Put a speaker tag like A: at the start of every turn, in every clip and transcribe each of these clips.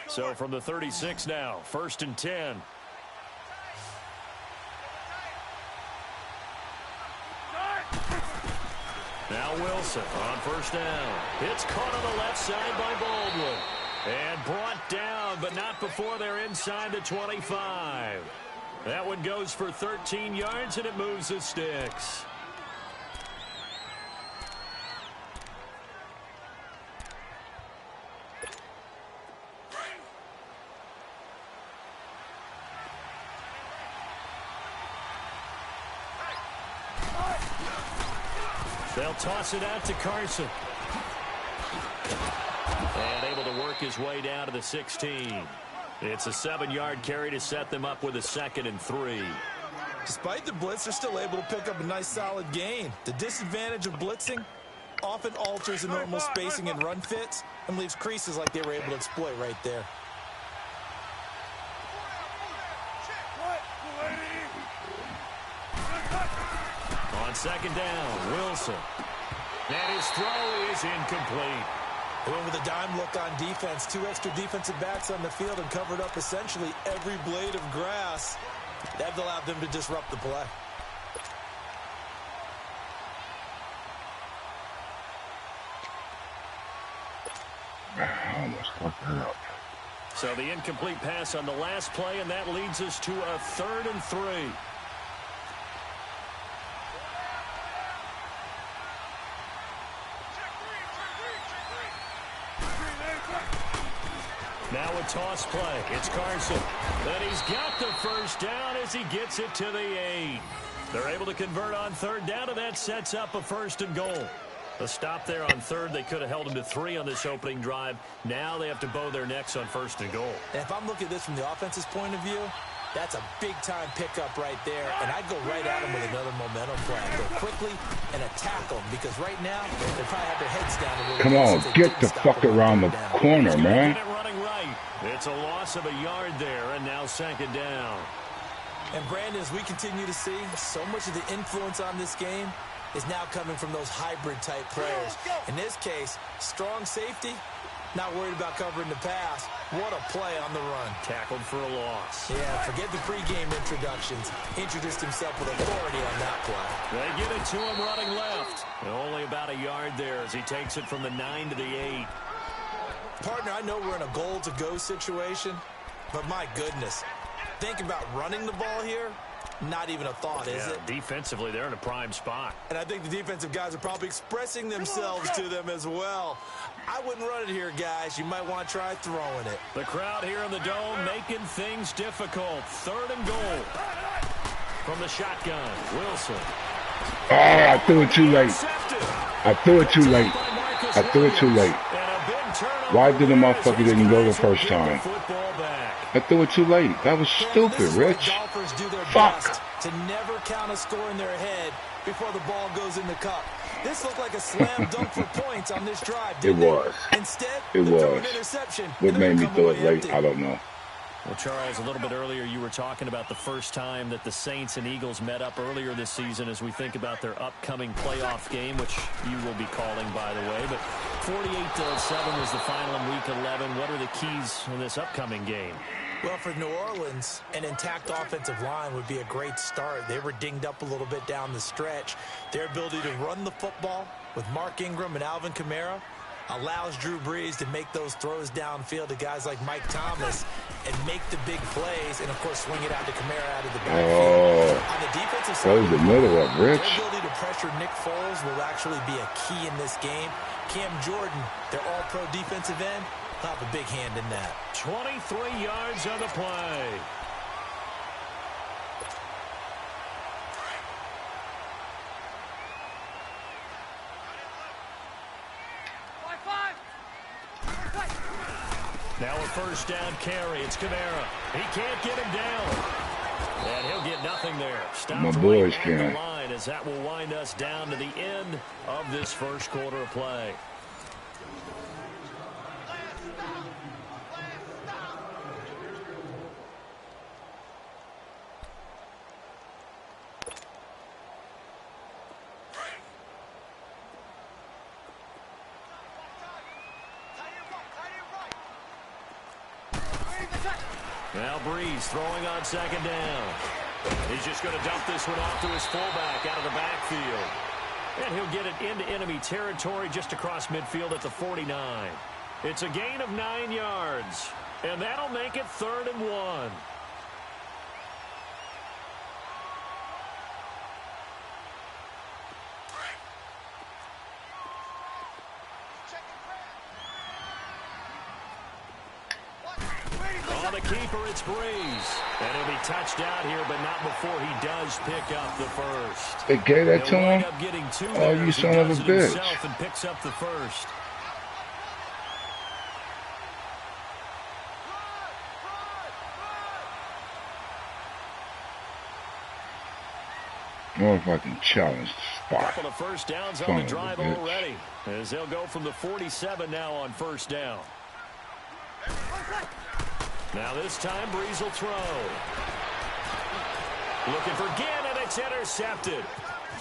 A: So from the 36 now, 1st and 10. Now Wilson on 1st down. It's caught on the left side by Baldwin. And brought down, but not before they're inside the 25. That one goes for 13 yards, and it moves the sticks. They'll toss it out to Carson. And able to work his way down to the 16. It's a 7-yard carry to set them up with a 2nd and 3.
B: Despite the blitz, they're still able to pick up a nice solid gain. The disadvantage of blitzing often alters the normal spacing and run fits and leaves creases like they were able to exploit right there.
A: On 2nd down, Wilson. And his throw is incomplete.
B: They went with a dime look on defense. 2 extra defensive backs on the field and covered up essentially every blade of grass. That allowed them to disrupt the play.
C: I almost fucked that up.
A: So the incomplete pass on the last play, and that leads us to a 3rd and 3. Now a toss play. It's Carson. And he's got the 1st down as he gets it to the 8. They're able to convert on 3rd down, and that sets up a 1st and goal. A stop there on 3rd. They could have held him to 3 on this opening drive. Now they have to bow their necks on 1st and goal.
B: And if I'm looking at this from the offense's point of view, that's a big-time pickup right there. And I'd go right at him with another momentum play. Go quickly and attack them because right now they probably have their heads down a little bit.
C: Come on, get the fuck around the corner, man.
A: It's a loss of a yard there, and now 2nd down.
B: And, Brandon, as we continue to see, so much of the influence on this game is now coming from those hybrid-type players. In this case, strong safety, not worried about covering the pass. What a play on the run.
A: Tackled for a loss.
B: Yeah, forget the pregame introductions. Introduced himself with authority on that play.
A: They get it to him running left. And only about a yard there as he takes it from the 9 to the 8.
B: Partner, I know we're in a goal-to-go situation, but my goodness, think about running the ball here. Not even a thought, is it?
A: Defensively, they're in a prime spot.
B: And I think the defensive guys are probably expressing themselves to them as well. I wouldn't run it here, guys. You might want to try throwing it.
A: The crowd here in the Dome making things difficult. 3rd and goal. From the shotgun, Wilson.
C: Oh, I threw it too late. I threw it too late. I threw it too late. Why did the motherfucker didn't go the first time? I threw it too late. That was stupid, Rich. Fuck.
B: To never count a score in their head before the ball goes in the cup. This looked like a slam dunk for points on this drive, didn't it?
C: Was.
B: Instead,
C: it was.
B: An interception.
C: What made me throw it late? I don't know.
A: Well, Charles, a little bit earlier you were talking about the first time that the Saints and Eagles met up earlier this season as we think about their upcoming playoff game, which you will be calling, by the way. But 48-7 was the final in Week 11. What are the keys in this upcoming game?
B: Well, for New Orleans, an intact offensive line would be a great start. They were dinged up a little bit down the stretch. Their ability to run the football with Mark Ingram and Alvin Kamara allows Drew Brees to make those throws downfield to guys like Mike Thomas and make the big plays and, of course, swing it out to Kamara out of the backfield. On the defensive side,
C: that was the middle of Rich.
B: Their ability to pressure Nick Foles will actually be a key in this game. Cam Jordan, their all-pro defensive end, will have a big hand in that.
A: 23 yards on the play. Now a 1st down carry. It's Kamara. He can't get him down. And he'll get nothing there. Stopped
C: my boys
A: right
C: can.
A: at the line as that will wind us down to the end of this first quarter of play. Now Breeze throwing on second down. He's just going to dump this one off to his fullback out of the backfield. And he'll get it into enemy territory just across midfield at the 49. It's a gain of 9 yards. And that'll make it 3rd and 1. On the keeper, it's Breeze. And he'll be touched out here, but not before he does pick up the first.
C: They gave that to him? Oh, you son of a bitch.
A: And picks up the first.
C: I don't know if I can challenge the spot.
A: Couple of first downs on the drive already, as they'll go from the 47 now on first down. Now this time, Breeze will throw. Looking for Ginn, and it's intercepted.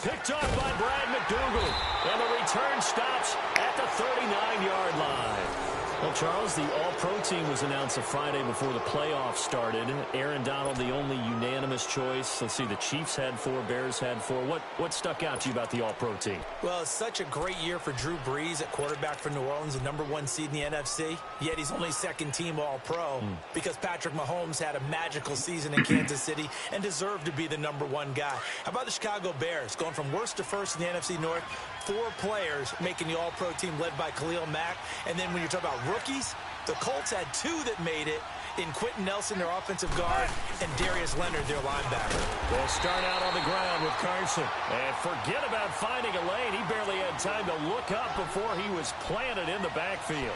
A: Picked off by Brad McDougal. And the return stops at the 39-yard line. Well, Charles, the All-Pro team was announced a Friday before the playoffs started. Aaron Donald, the only unanimous choice. Let's see, the Chiefs had 4, Bears had 4. What stuck out to you about the All-Pro team?
B: Well, it's such a great year for Drew Brees at quarterback for New Orleans, the #1 seed in the NFC. Yet he's only second-team All-Pro because Patrick Mahomes had a magical season in Kansas City and deserved to be the #1 guy. How about the Chicago Bears going from worst to first in the NFC North? 4 players making the All-Pro team led by Khalil Mack. And then when you talk about rookies, the Colts had 2 that made it in Quentin Nelson, their offensive guard, and Darius Leonard, their linebacker.
A: They'll start out on the ground with Carson. And forget about finding a lane. He barely had time to look up before he was planted in the backfield.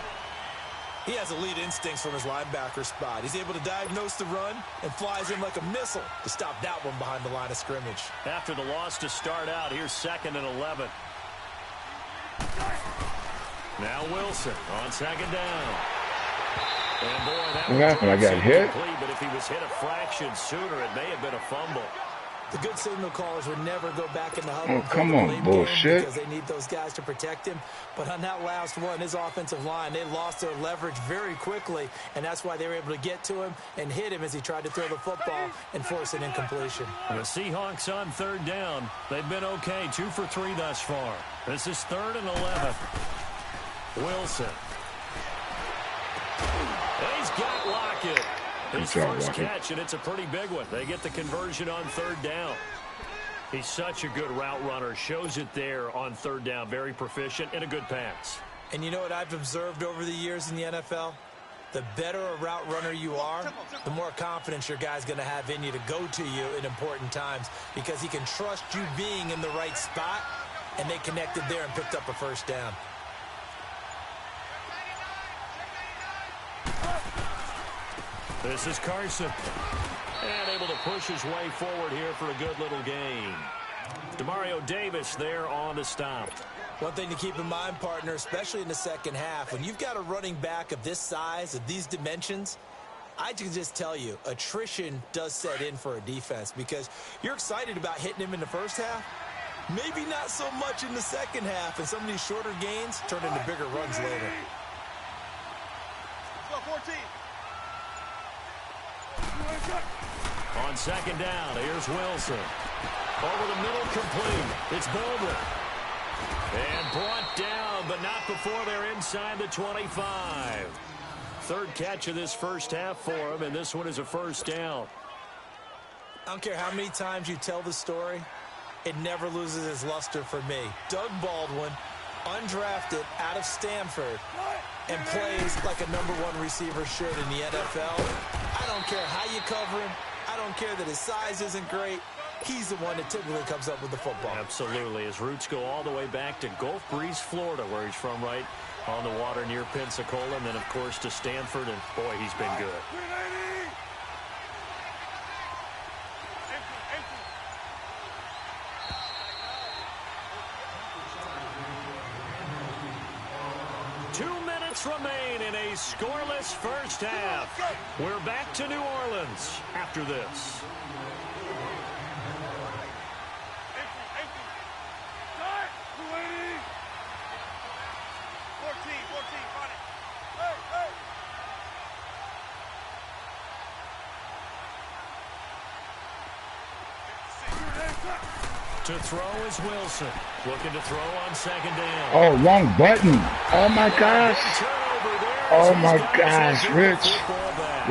B: He has elite instincts from his linebacker spot. He's able to diagnose the run and flies in like a missile to stop that one behind the line of scrimmage.
A: After the loss to start out, here's 2nd and 11. Now Wilson on second down. And boy, that
C: what happened? I got hit?
A: Complete, but if he was hit a fraction sooner, it may have been a fumble.
B: The good signal callers would never go back in the huddle.
C: Oh, come on, bullshit.
B: Because they need those guys to protect him. But on that last one, his offensive line, they lost their leverage very quickly, and that's why they were able to get to him and hit him as he tried to throw the football and force an incompletion.
A: The Seahawks on 3rd down. They've been okay, 2 for 3 thus far. This is 3rd and 11. Wilson. He's got Lockett. His first catch, and it's a pretty big one. They get the conversion on 3rd down. He's such a good route runner. Shows it there on 3rd down. Very proficient and a good pass.
B: And you know what I've observed over the years in the NFL? The better a route runner you are, the more confidence your guy's going to have in you to go to you in important times because he can trust you being in the right spot, and they connected there and picked up a first down.
A: This is Carson. And able to push his way forward here for a good little gain. Demario Davis there on the stop.
B: One thing to keep in mind, partner, especially in the second half, when you've got a running back of this size, of these dimensions, I can just tell you, attrition does set in for a defense because you're excited about hitting him in the first half. Maybe not so much in the second half, and some of these shorter gains turn into bigger runs later.
D: Let's go, 14.
A: On second down, here's Wilson. Over the middle, complete. It's Baldwin. And brought down, but not before they're inside the 25. 3rd catch of this first half for him, and this one is a first down.
B: I don't care how many times you tell the story, it never loses its luster for me. Doug Baldwin, undrafted out of Stanford, and plays like a #1 receiver should in the NFL. I don't care how you cover him. I don't care that his size isn't great. He's the one that typically comes up with the football.
A: Absolutely. His roots go all the way back to Gulf Breeze, Florida, where he's from, right on the water near Pensacola, and then, of course, to Stanford, and, boy, he's been good. Remain in a scoreless first half. We're back to New Orleans after this. To throw is Wilson. Looking to throw on second down.
C: Oh, wrong button. Oh, my gosh. Oh, my gosh, Rich.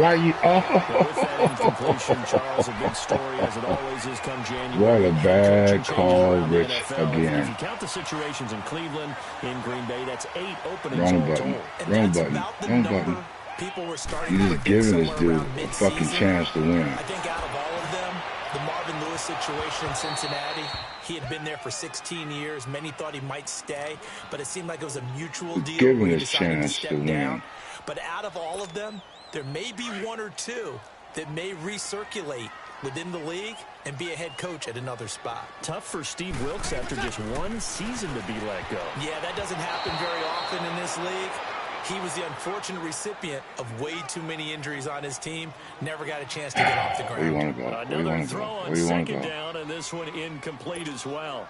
C: Why you...
A: With that incompletion, Charles, a big story, as it always is come January.
C: What a bad call, Rich, again.
A: If you count the situations in Cleveland, in Green Bay, that's 8 openings
C: Wrong
A: all
C: button.
A: told.
C: Wrong button. Wrong button.
B: People were starting
C: You're
B: to
C: just
B: predict
C: giving this
B: somewhere
C: dude
B: around
C: a
B: mid-season.
C: fucking chance to win.
B: I think out of all of them, the Marvin Lewis situation in Cincinnati, he had been there for 16 years. Many thought he might stay, but it seemed like it was a mutual deal
C: Giving
B: where he
C: his
B: decided to
C: chance
B: step
C: to win.
B: down. But out of all of them, there may be one or two that may recirculate within the league and be a head coach at another spot.
A: Tough for Steve Wilks after just one season to be let go.
B: Yeah, that doesn't happen very often in this league. He was the unfortunate recipient of way too many injuries on his team. Never got a chance to get off the ground.
C: Where you want to go? Where you
A: Another
C: want to
A: throw
C: go?
A: on
C: Where you want to
A: second
C: go?
A: down, and this one incomplete as well.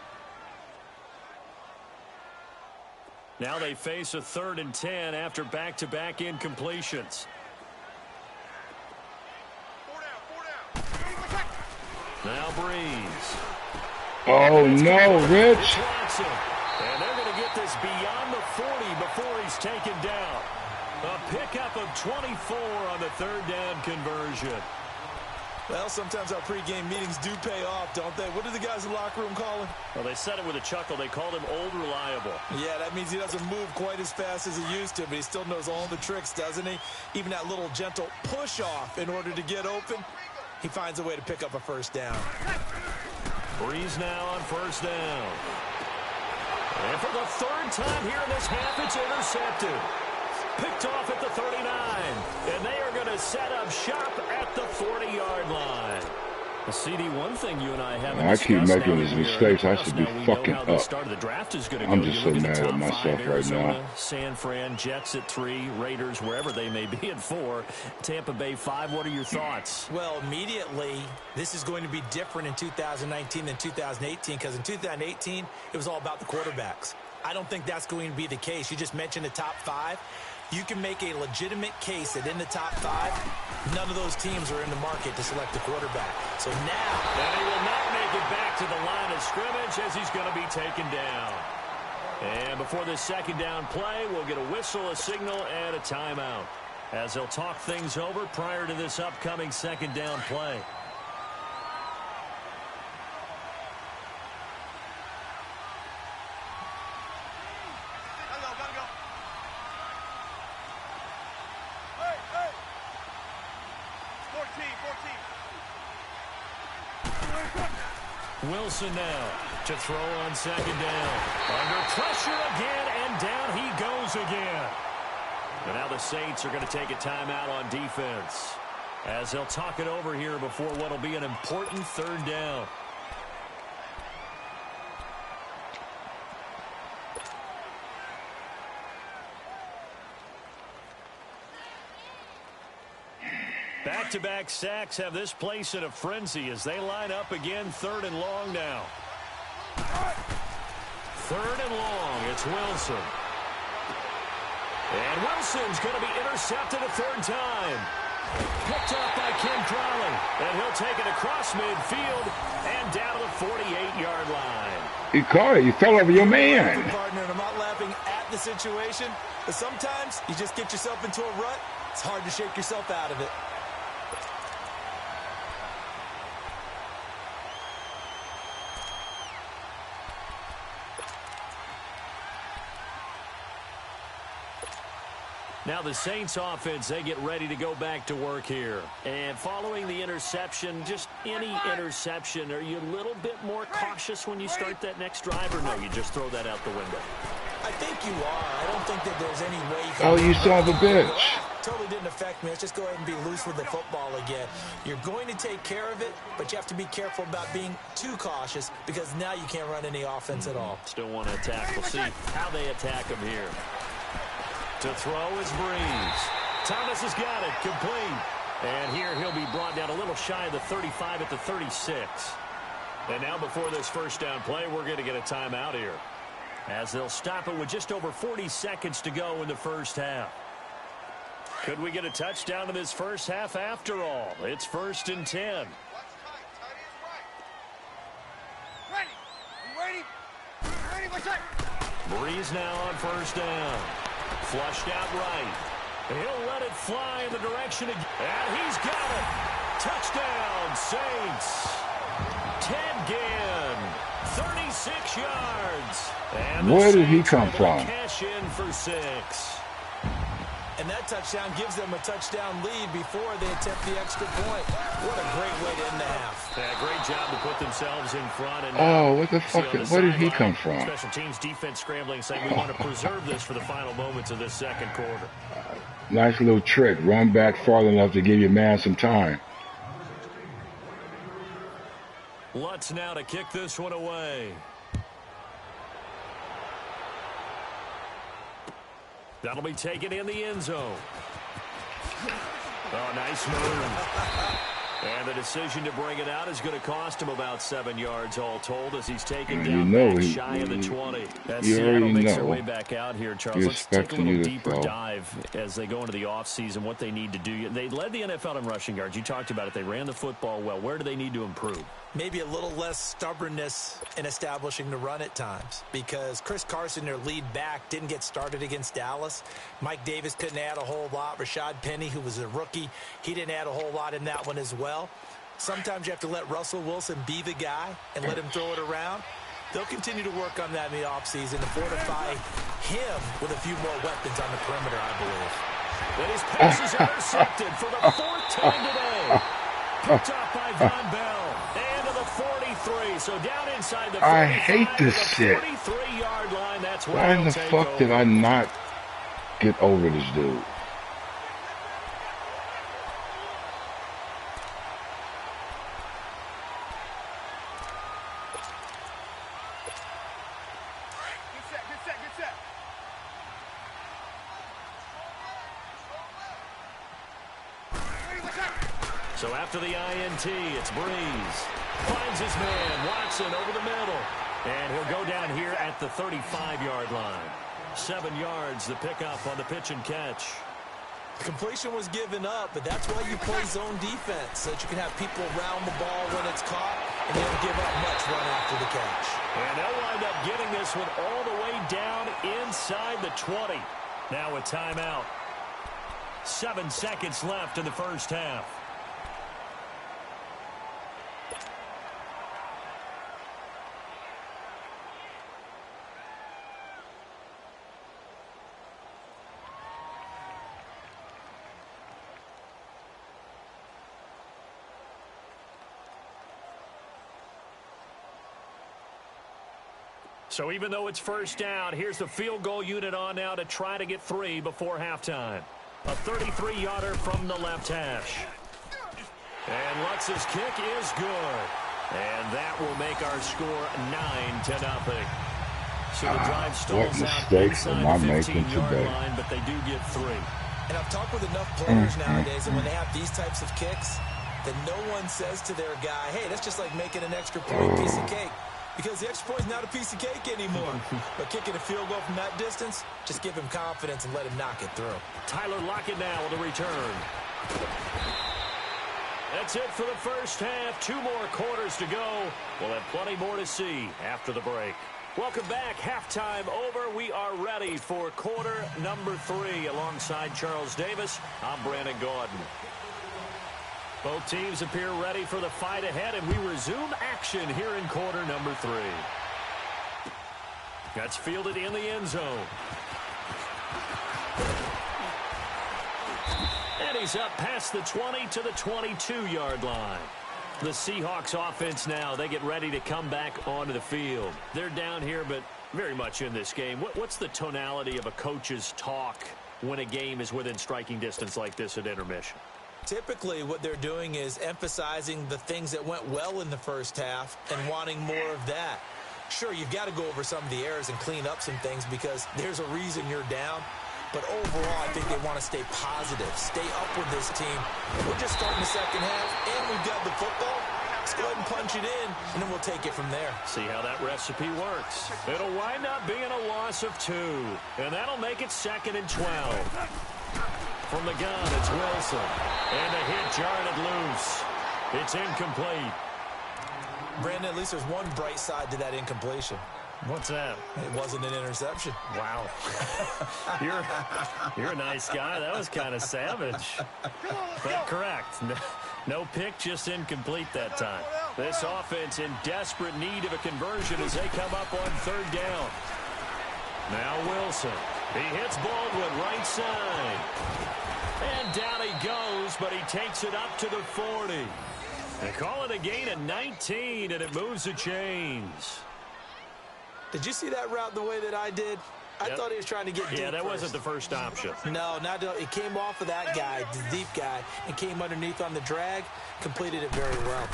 A: Now they face a 3rd and 10 after back-to-back incompletions. Now Breeze.
C: Oh, no, Rich.
A: And they're going to get this beyond the 40 before he's taken down. A pickup of 24 on the 3rd down conversion.
B: Well, sometimes our pregame meetings do pay off, don't they? What do the guys in the locker room call him?
A: Well, they said it with a chuckle. They called him Old Reliable.
B: Yeah, that means he doesn't move quite as fast as he used to, but he still knows all the tricks, doesn't he? Even that little gentle push-off in order to get open, he finds a way to pick up a first down.
A: Breeze now on first down. And for the 3rd time here in this half, it's intercepted. Picked off at the 39. And they are going to set up shop at the 40-yard line. The CD, one thing you and I haven't
C: I keep
A: discussed
C: making
A: now
C: these
A: that we are
C: mistakes.
A: in the
C: I should be
A: playoffs. Now we
C: fucking
A: know how the
C: up.
A: start of the draft is going to
C: I'm
A: go.
C: just
A: You
C: so
A: look
C: mad
A: the
C: at
A: top
C: myself
A: 5,
C: right
A: Arizona,
C: now.
A: San Fran, Jets at 3, Raiders, wherever they may be at 4, Tampa Bay 5. What are your thoughts?
B: Well, immediately, this is going to be different in 2019 than 2018, because in 2018, it was all about the quarterbacks. I don't think that's going to be the case. You just mentioned the top 5. You can make a legitimate case that in the top 5, none of those teams are in the market to select a quarterback. So now...
A: And he will not make it back to the line of scrimmage as he's going to be taken down. And before this 2nd down play, we'll get a whistle, a signal, and a timeout, as they'll talk things over prior to this upcoming 2nd down play. Wilson now to throw on 2nd down. Under pressure again, and down he goes again. And now the Saints are going to take a timeout on defense, as they'll talk it over here before what will be an important 3rd down. Back-to-back sacks have this place in a frenzy as they line up again. 3rd and long now. 3rd and long. It's Wilson. And Wilson's going to be intercepted a 3rd time. Picked up by Ken Crowley. And he'll take it across midfield and down to the 48-yard line.
C: You caught it. You fell over your man.
B: Partner, and I'm not laughing at the situation, but sometimes you just get yourself into a rut. It's hard to shake yourself out of it.
A: Now the Saints offense, they get ready to go back to work here. And following the interception, just any interception, are you a little bit more cautious when you start that next drive, or no, you just throw that out the window?
B: I think you are. I don't think that there's any way you can...
C: Oh, you son of a bitch.
B: Totally didn't affect me. Let's just go ahead and be loose with the football again. You're going to take care of it, but you have to be careful about being too cautious, because now you can't run any offense at all.
A: Still want to attack. We'll see how they attack him here. To throw is Breeze. Thomas has got it. Complete. And here he'll be brought down a little shy of the 35 at the 36. And now before this 1st down play, we're going to get a timeout here, as they'll stop it with just over 40 seconds to go in the 1st half. Could we get a touchdown in this 1st half after all? It's 1st and 10. Breeze now on first down. Flushed out right. He'll let it fly in the direction of... And he's got it. Touchdown, Saints. Ted Ginn, 36 yards. And
C: where did he come from?
A: Cash in for 6.
B: And that touchdown gives them a touchdown lead before they attempt the extra point. What a great way to end the half.
A: Yeah, great job to put themselves in front. And
C: oh, what the fuck? Where did he come from?
A: Special teams defense scrambling, saying we want to preserve this for the final moments of this second quarter.
C: Nice little trick. Run back far enough to give your man some time.
A: Lutz now to kick this one away. That'll be taken in the end zone. Oh, nice move. And the decision to bring it out is going to cost him about 7 yards all told as he's taken down back shy of the 20. As Seattle makes their way back out here, Charles, let's take a little deeper dive as they go into the offseason, what they need to do. They led the NFL in rushing yards. You talked about it. They ran the football well. Where do they need to improve?
B: Maybe a little less stubbornness in establishing the run at times because Chris Carson, their lead back, didn't get started against Dallas. Mike Davis couldn't add a whole lot. Rashad Penny, who was a rookie, he didn't add a whole lot in that one as well. Sometimes you have to let Russell Wilson be the guy and let him throw it around. They'll continue to work on that in the offseason to fortify him with a few more weapons on the perimeter, I believe.
A: And his passes are intercepted for the 4th time today. Picked up by Von Bell. And to the 43. So down inside the 45.
C: I hate this shit.
A: 43-yard line. That's where
C: why in the fuck did I not get over this dude?
A: So after the INT, it's Breeze. Finds his man, Watson, over the middle. And he'll go down here at the 35-yard line. 7 yards, the pickup on the pitch and catch.
B: The completion was given up, but that's why you play zone defense, so that you can have people around the ball when it's caught, and they don't give up much run after the catch.
A: And they'll wind up getting this one all the way down inside the 20. Now a timeout. 7 seconds left in the first half. So even though it's first down, here's the field goal unit on now to try to get 3 before halftime. A 33-yarder from the left hash. And Lutz's kick is good. And that will make our score 9-0. So the drive stalls out inside the 15-yard line, but they do get 3.
B: And I've talked with enough players nowadays, and when they have these types of kicks, that no one says to their guy, hey, that's just like making an extra point piece of cake. Because the extra point is not a piece of cake anymore. But kicking a field goal from that distance, just give him confidence and let him knock it through.
A: Tyler Lockett now with a return. That's it for the first half. 2 more quarters to go. We'll have plenty more to see after the break. Welcome back. Halftime over. We are ready for quarter number 3. Alongside Charles Davis, I'm Brandon Gordon. Both teams appear ready for the fight ahead, and we resume action here in quarter number 3. That's fielded in the end zone. And he's up past the 20 to the 22-yard line. The Seahawks offense now, they get ready to come back onto the field. They're down here, but very much in this game. What's the tonality of a coach's talk when a game is within striking distance like this at intermission?
B: Typically, what they're doing is emphasizing the things that went well in the first half and wanting more of that. Sure, you've got to go over some of the errors and clean up some things because there's a reason you're down. But overall, I think they want to stay positive, stay up with this team. We're just starting the second half, and we've got the football. Let's go ahead and punch it in, and then we'll take it from there.
A: See how that recipe works. It'll wind up being a loss of 2, and that'll make it 2nd and 12. From the gun, it's Wilson. And a hit jarred it loose. It's incomplete.
B: Brandon, at least there's one bright side to that incompletion.
A: What's that?
B: It wasn't an interception.
A: Wow. You're a nice guy. That was kind of savage. But correct. No pick, just incomplete that time. This offense in desperate need of a conversion as they come up on third down. Now Wilson. He hits Baldwin right side. And down he goes, but he takes it up to the 40. They call it a gain of 19, and it moves the chains.
B: Did you see that route the way that I did? I thought he was trying to get deep.
A: Yeah, that wasn't the first option.
B: No, it came off of that guy, the deep guy, and came underneath on the drag. Completed it very well.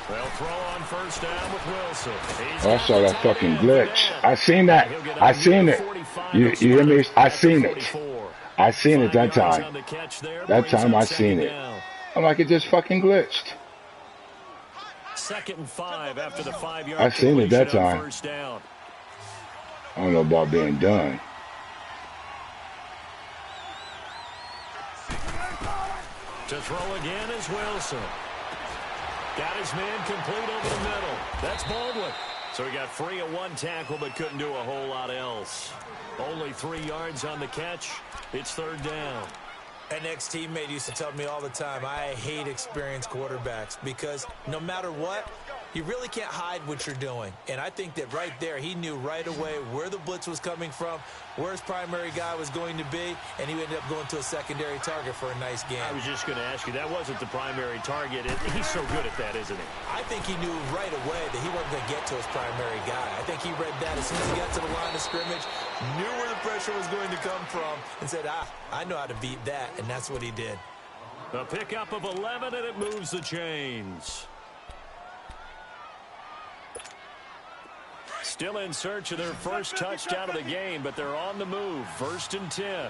A: They'll throw on first down with Wilson.
C: I saw that fucking glitch. I seen that. I seen it. You hear me? I seen it. I seen it that time. That time I seen it. I'm like, it just fucking glitched.
A: 2nd and 5 after the 5-yard
C: I seen it that time.
A: First down.
C: I don't know about being done.
A: To throw again is Wilson. Got his man complete over the middle. That's Baldwin. So he got free of one tackle but couldn't do a whole lot else. Only 3 yards on the catch. It's third down.
B: An ex-teammate used to tell me all the time, I hate experienced quarterbacks because no matter what, you really can't hide what you're doing. And I think that right there, he knew right away where the blitz was coming from, where his primary guy was going to be, and he ended up going to a secondary target for a nice game.
A: I was just going to ask you, that wasn't the primary target. He's so good at that, isn't he?
B: I think he knew right away that he wasn't going to get to his primary guy. I think he read that as soon as he got to the line of scrimmage, knew where the pressure was going to come from, and said, I know how to beat that, and that's what he did.
A: A pickup of 11, and it moves the chains. Still in search of their first touchdown of the game, but they're on the move. 1st and 10.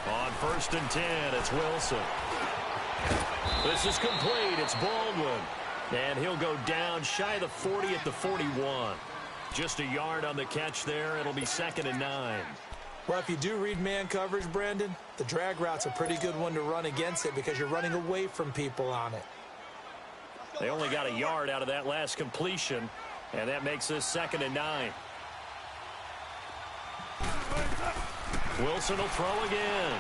A: On 1st and 10, it's Wilson. This is complete. It's Baldwin. And he'll go down shy of the 40 at the 41. Just a yard on the catch there. It'll be 2nd and 9.
B: Well, if you do read man coverage, Brandon, the drag route's a pretty good one to run against it because you're running away from people on it.
A: They only got a yard out of that last completion, and that makes this 2nd and 9. Wilson will throw again.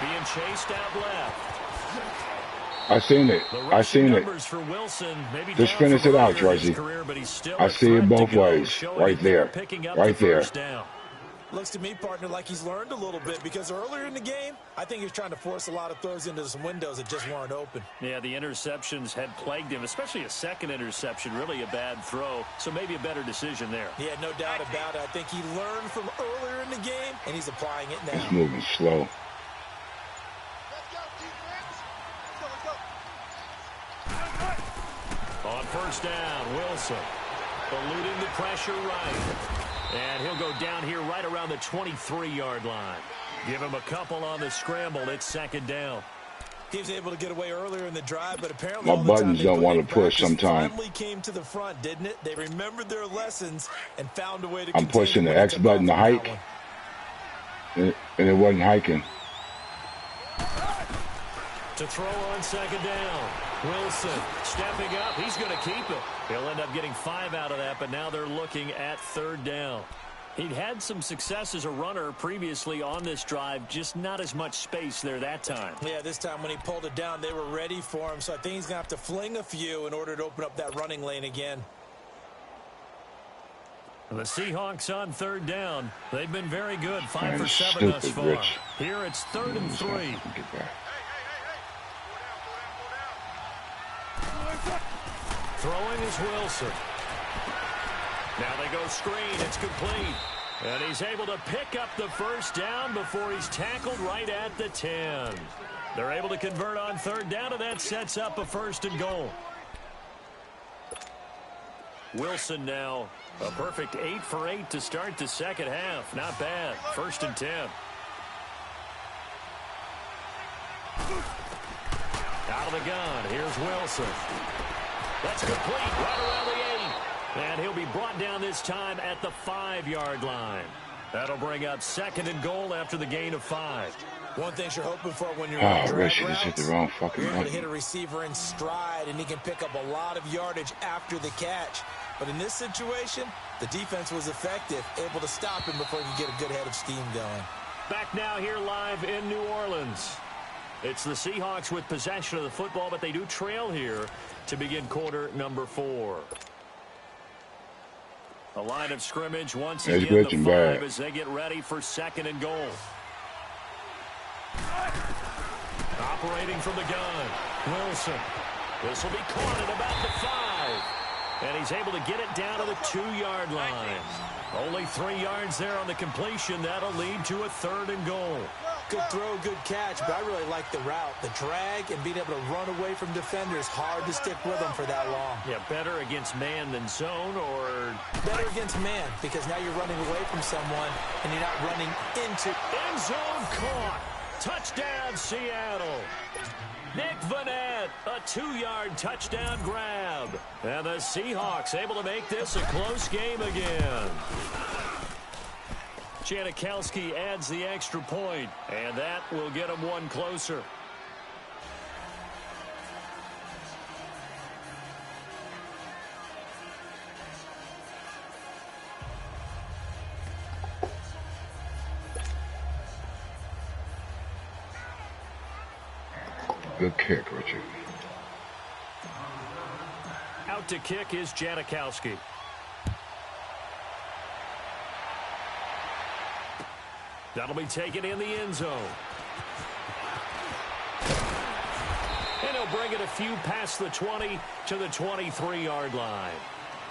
A: Being chased out left.
C: I seen it. I seen it. Just finish it out, Tracy. I see it both ways. Right there. Right there.
B: Looks to me, partner, like he's learned a little bit because earlier in the game, I think he was trying to force a lot of throws into some windows that just weren't open.
A: Yeah, the interceptions had plagued him, especially a second interception, really a bad throw. So maybe a better decision there.
B: Yeah, no doubt about it. I think he learned from earlier in the game, and he's applying it now.
C: He's moving slow.
A: On first down, Wilson eluding the pressure right. And he'll go down here right around the 23-yard line. Give him a couple on the scramble. It's 2nd down.
B: He was able to get away earlier in the drive, but apparently
C: my buttons don't want to push sometimes.
B: Finally came to the front, didn't it? They remembered their lessons and found a way to.
C: I'm pushing the X button to hike, and it wasn't hiking.
A: To throw on 2nd down. Wilson stepping up. He's going to keep it. He'll end up getting 5 out of that, but now they're looking at 3rd down. He'd had some success as a runner previously on this drive, just not as much space there that time.
B: Yeah, this time when he pulled it down, they were ready for him, so I think he's going to have to fling a few in order to open up that running lane again.
A: The Seahawks on 3rd down. They've been very good, 5 for 7 thus far.
C: Rich.
A: Here it's 3rd and 3. Throwing is Wilson. Now they go screen. It's complete. And he's able to pick up the first down before he's tackled right at the 10. They're able to convert on 3rd down, and that sets up a 1st and goal. Wilson now a perfect 8 for 8 to start the second half. Not bad. 1st and 10. Out of the gun. Here's Wilson. That's complete right around the 8. And he'll be brought down this time at the 5-yard line. That'll bring up 2nd and goal after the gain of 5.
B: One thing you're hoping for when you're on drag
C: Rich just hit the wrong fucking
B: you're able to
C: button.
B: hit a receiver in stride, and he can pick up a lot of yardage after the catch. But in this situation, the defense was effective, able to stop him before he could get a good head of steam going.
A: Back now here live in New Orleans. It's the Seahawks with possession of the football, but they do trail here to begin quarter number 4. The line of scrimmage once again the 5 as they get ready for 2nd and goal. Operating from the gun, Wilson. This will be caught at about the 5. And he's able to get it down to the 2-yard line. Only 3 yards there on the completion. That'll lead to a 3rd and goal.
B: Good throw, good catch, but I really like the route. The drag and being able to run away from defenders, hard to stick with them for that long.
A: Yeah, better against man than zone, or?
B: Better against man, because now you're running away from someone and you're not running into
A: end zone. Caught. Touchdown, Seattle. Nick Vanette, a 2-yard touchdown grab. And the Seahawks able to make this a close game again. Janikowski adds the extra point, and that will get him one closer.
C: Good kick, Richard.
A: Out to kick is Janikowski. That'll be taken in the end zone. And he'll bring it a few past the 20 to the 23-yard line.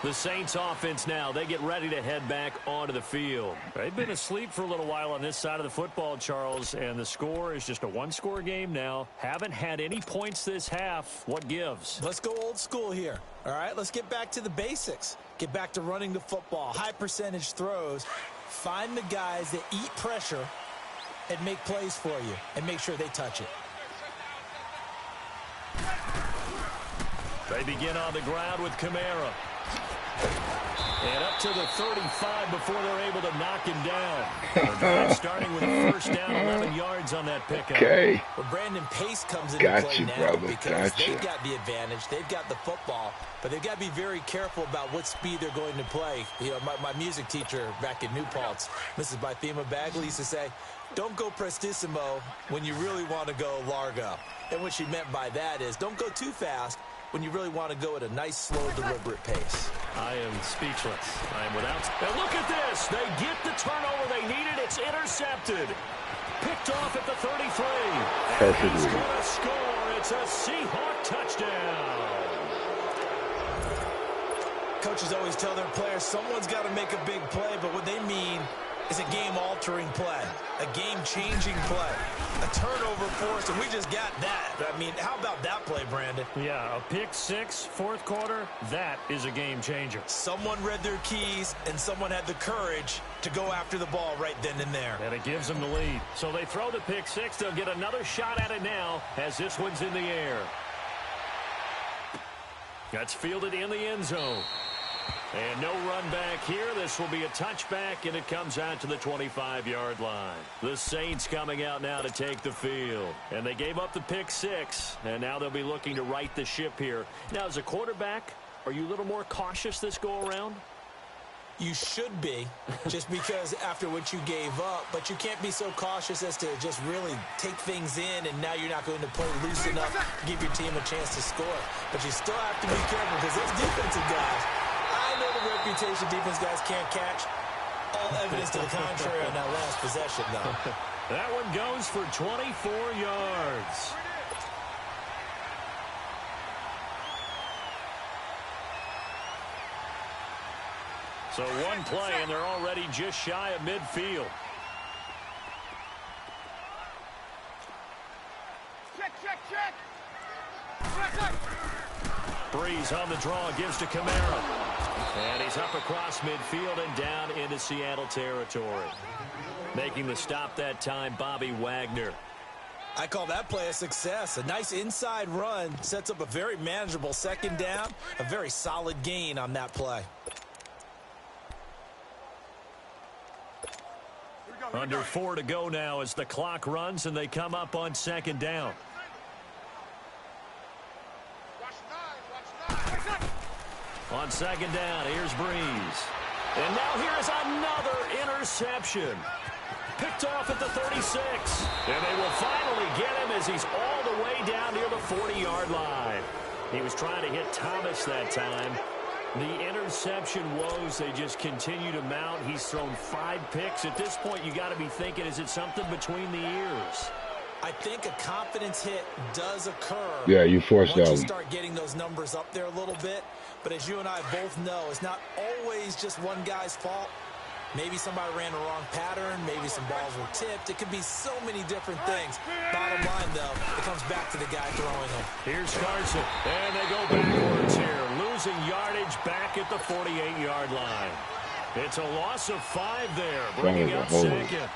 A: The Saints offense now, they get ready to head back onto the field. They've been asleep for a little while on this side of the football, Charles, and the score is just a one-score game now. Haven't had any points this half. What gives?
B: Let's go old school here. All right, let's get back to the basics. Get back to running the football, high percentage throws. Find the guys that eat pressure and make plays for you and make sure they touch it.
A: They begin on the ground with Kamara. And up to the 35 before they're able to knock him down. Starting with a first down, 11 yards on that pickup.
C: Okay.
B: Well, Brandon Pace comes into play now
C: brother.
B: because they've got the advantage. They've got the football, but they've got to be very careful about what speed they're going to play. You know, my music teacher back in New Paltz, Mrs. Bythema Bagley, used to say, don't go prestissimo when you really want to go largo. And what she meant by that is don't go too fast when you really want to go at a nice, slow, deliberate pace.
A: I am speechless. I am without... Now look at this. They get the turnover they needed. It's intercepted. Picked off at the 33.
C: Perfect.
A: He's going to score. It's a Seahawk touchdown.
B: Coaches always tell their players someone's got to make a big play, but what they mean is a game-altering play, a game-changing play, a turnover force, and we just got that. I mean, how about that play, Brandon?
A: Yeah, a pick six, fourth quarter, that is a game-changer.
B: Someone read their keys, and someone had the courage to go after the ball right then and there.
A: And it gives them the lead. So they throw the pick six. They'll get another shot at it now as this one's in the air. That's fielded in the end zone. And no run back here. This will be a touchback, and it comes out to the 25-yard line. The Saints coming out now to take the field. And they gave up the pick six, and now they'll be looking to right the ship here. Now, as a quarterback, are you a little more cautious this go-around?
B: You should be, just because after what you gave up, but you can't be so cautious as to just really take things in, and now you're not going to play loose enough to give your team a chance to score. But you still have to be careful because those defensive guys, I know the reputation defense guys can't catch. All evidence to the contrary on that last possession, though.
A: That one goes for 24 yards. So one play, and they're already just shy of midfield.
D: Check.
A: Breeze on the draw, gives to Kamara. And he's up across midfield and down into Seattle territory. Making the stop that time, Bobby Wagner.
B: I call that play a success. A nice inside run sets up a very manageable second down. A very solid gain on that play.
A: Under 4 to go now as the clock runs and they come up on second down. On second down, here's Breeze. And now here's another interception. Picked off at the 36. And they will finally get him as he's all the way down near the 40-yard line. He was trying to hit Thomas that time. The interception woes, they just continue to mount. He's thrown 5 picks. At this point, you got to be thinking, is it something between the ears?
B: I think a confidence hit does occur.
C: Yeah, you forced that one.
B: Once you start getting those numbers up there a little bit. But as you and I both know, it's not always just one guy's fault. Maybe somebody ran the wrong pattern. Maybe some balls were tipped. It could be so many different things. Bottom line, though, it comes back to the guy throwing them.
A: Here's Carson. And they go backwards here. Losing yardage back at the 48-yard line. It's a loss of 5 there. Bringing up second.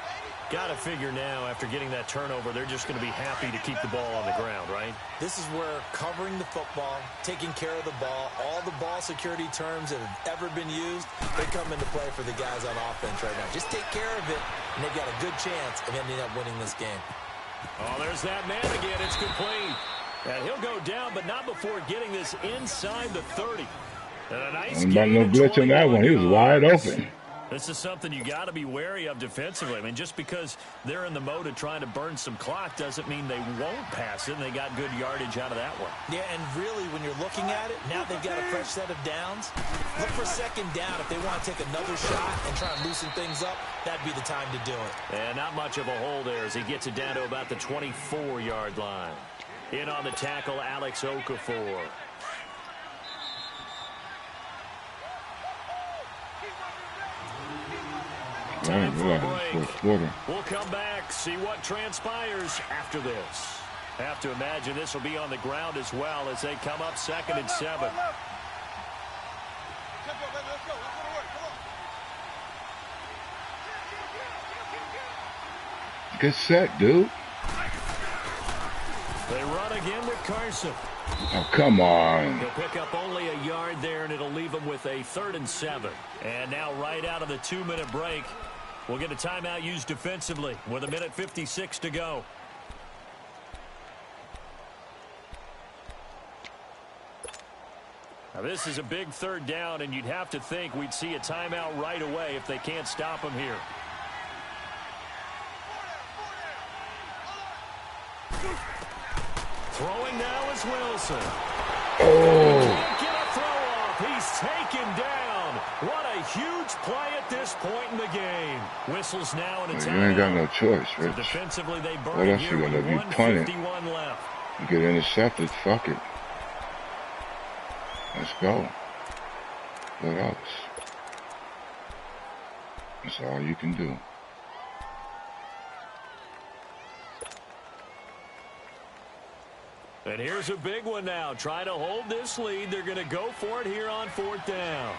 A: Got to figure now, after getting that turnover, they're just going to be happy to keep the ball on the ground, right?
B: This is where covering the football, taking care of the ball, all the ball security terms that have ever been used, they come into play for the guys on offense right now. Just take care of it, and they've got a good chance of ending up winning this game.
A: Oh, there's that man again. It's complete. And he'll go down, but not before getting this inside the 30. And a nice
C: gain. No glitch on that one. He was wide open.
A: This is something you got to be wary of defensively. I mean, just because they're in the mode of trying to burn some clock doesn't mean they won't pass it, and they got good yardage out of that one.
B: Yeah, and really, when you're looking at it, now they've got a fresh set of downs. Look for second down. If they want to take another shot and try and loosen things up, that'd be the time to do it.
A: And not much of a hole there as he gets it down to about the 24-yard line. In on the tackle, Alex Okafor. Time for a break. We'll come back, see what transpires after this. Have to imagine this will be on the ground as well as they come up 2nd and 7.
C: Good set, dude.
A: They run again with Carson.
C: Oh, come on.
A: He'll pick up only a yard there, and it'll leave him with a 3rd and 7. And now right out of the 2-minute break, we'll get a timeout used defensively with 1:56 to go. Now this is a big 3rd down, and you'd have to think we'd see a timeout right away if they can't stop him here. Throwing now is Wilson.
C: Oh.
A: Can't get a throw off. He's taken down. What a huge play at this point in the game. Whistles now in a timeout.
C: You ain't got no choice, Rich.
A: So defensively, they burn
C: what else
A: here
C: you
A: with
C: gonna be punting?
A: 1:51 left.
C: You get intercepted, fuck it. Let's go. What else? That's all you can do.
A: And here's a big one now. Trying to hold this lead. They're going to go for it here on 4th down.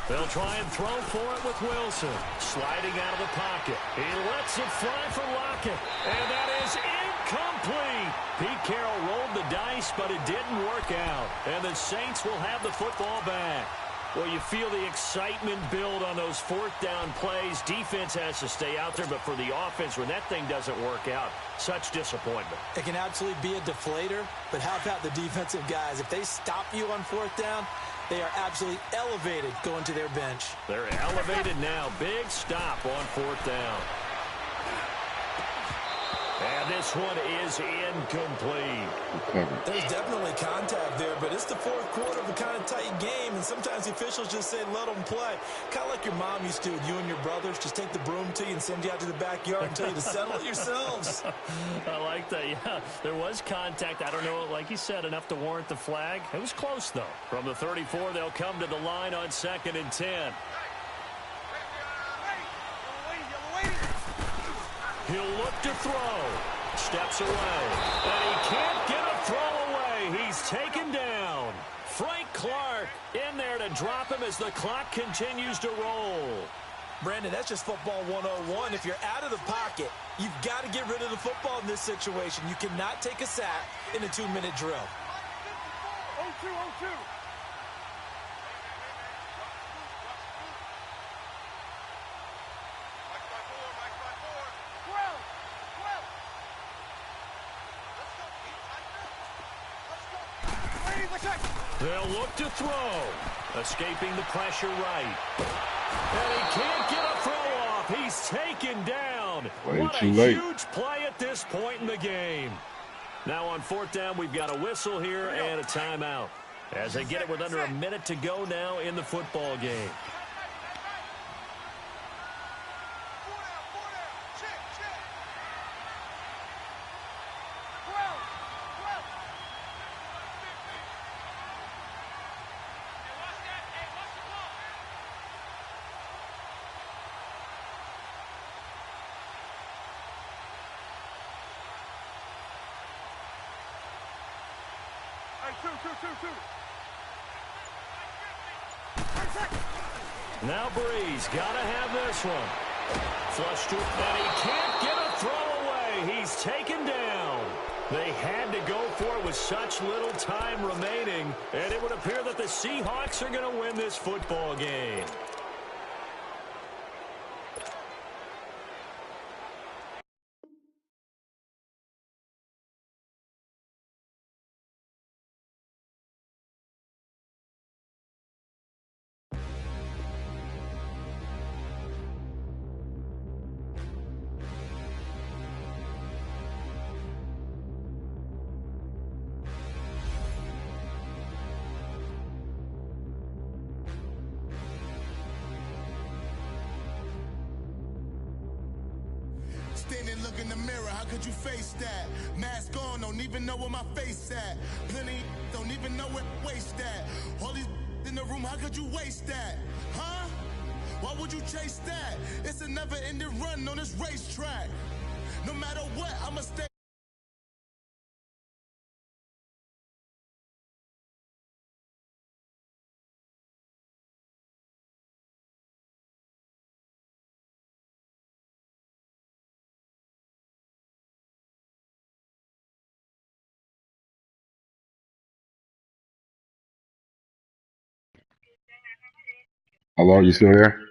A: They'll try and throw for it with Wilson. Sliding out of the pocket. He lets it fly for Lockett. And that is incomplete. Pete Carroll rolled the dice, but it didn't work out. And the Saints will have the football back. Well, you feel the excitement build on those 4th down plays. Defense has to stay out there, but for the offense, when that thing doesn't work out, such disappointment.
B: It can absolutely be a deflator, but how about the defensive guys? If they stop you on 4th down, they are absolutely elevated going to their bench.
A: They're elevated now. Big stop on 4th down. And this one is incomplete.
B: There's definitely contact there, but it's the 4th quarter of a kind of tight game, and sometimes the officials just say, let them play. Kind of like your mom used to with you and your brothers. Just take the broom to you and send you out to the backyard and tell you to settle it yourselves.
A: I like that, yeah. There was contact. I don't know, like you said, enough to warrant the flag. It was close, though. From the 34, they'll come to the line on 2nd and 10. He'll look to throw. Steps away. And he can't get a throw away. He's taken down. Frank Clark in there to drop him as the clock continues to roll.
B: Brandon, that's just football 101. If you're out of the pocket, you've got to get rid of the football in this situation. You cannot take a sack in a 2-minute drill.
D: 0-2, 0-2.
A: They'll look to throw. Escaping the pressure right. And he can't get a throw off. He's taken down. What a huge play at this point in the game. Now on fourth down, we've got a whistle here and a timeout. As they get it with under a minute to go now in the football game. Now Breeze got to have this one. Flush to it, and he can't get a throw away. He's taken down. They had to go for it with such little time remaining, and it would appear that the Seahawks are going to win this football game.
E: Standing, look in the mirror, how could you face that? Mask on, don't even know where my face at. Plenty, don't even know where waste at. All these in the room, how could you waste that? Huh? Why would you chase that? It's a never-ending run on this racetrack. No matter what, I'ma stay.
C: Hello, you still here?